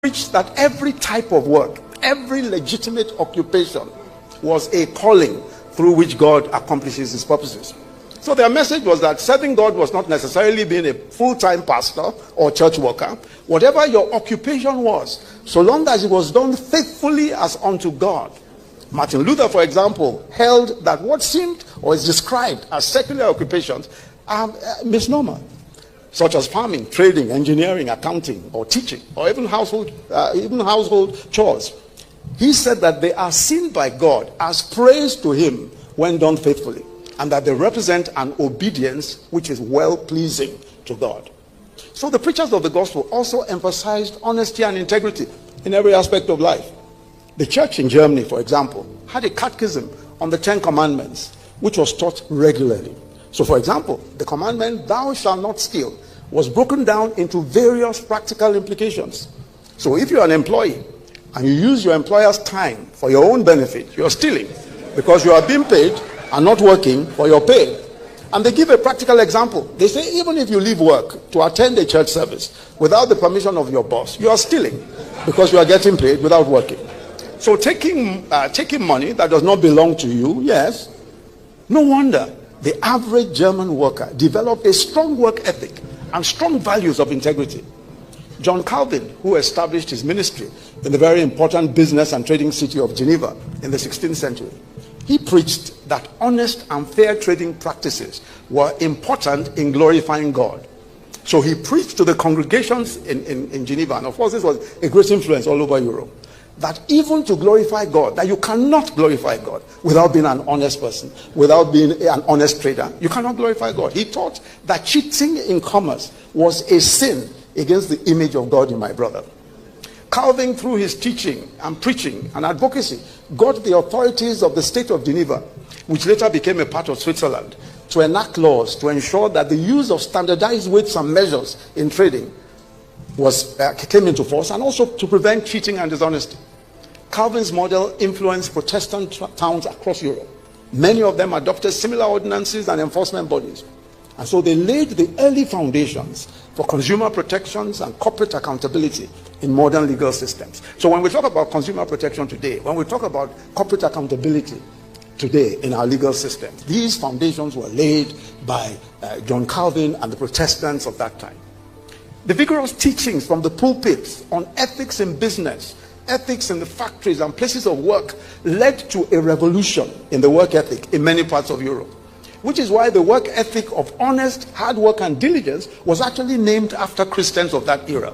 preached that every type of work, every legitimate occupation was a calling through which God accomplishes his purposes. So their message was that serving God was not necessarily being a full-time pastor or church worker. Whatever your occupation was, so long as it was done faithfully as unto God. Martin Luther, for example, held that what seemed or is described as secular occupations are misnomer, such as farming, trading, engineering, accounting, or teaching, or even household chores. He said that they are seen by God as praise to him when done faithfully, and that they represent an obedience which is well-pleasing to God. So the preachers of the gospel also emphasized honesty and integrity in every aspect of life. The church in Germany, for example, had a catechism on the 10 Commandments, which was taught regularly. So, for example, the commandment, thou shalt not steal, was broken down into various practical implications. So if you're an employee and you use your employer's time for your own benefit, you're stealing, because you are being paid and not working for your pay. And they give a practical example. They say even if you leave work to attend a church service without the permission of your boss, you are stealing, because you are getting paid without working. So taking money that does not belong to you, yes, no wonder the average German worker developed a strong work ethic and strong values of integrity. John Calvin, who established his ministry in the very important business and trading city of Geneva in the 16th century, he preached that honest and fair trading practices were important in glorifying God. So he preached to the congregations in Geneva, and of course this was a great influence all over Europe, that even to glorify God, that you cannot glorify God without being an honest person, without being an honest trader. You cannot glorify God. He taught that cheating in commerce was a sin against the image of God in my brother. Calvin, through his teaching and preaching and advocacy, got the authorities of the state of Geneva, which later became a part of Switzerland, to enact laws to ensure that the use of standardized weights and measures in trading came into force, and also to prevent cheating and dishonesty. Calvin's model influenced Protestant towns across Europe. Many of them adopted similar ordinances and enforcement bodies. And so they laid the early foundations for consumer protections and corporate accountability in modern legal systems. So when we talk about consumer protection today, when we talk about corporate accountability today in our legal system, these foundations were laid by John Calvin and the Protestants of that time. The vigorous teachings from the pulpits on ethics in business, ethics in the factories and places of work led to a revolution in the work ethic in many parts of Europe, which is why the work ethic of honest, hard work and diligence was actually named after Christians of that era.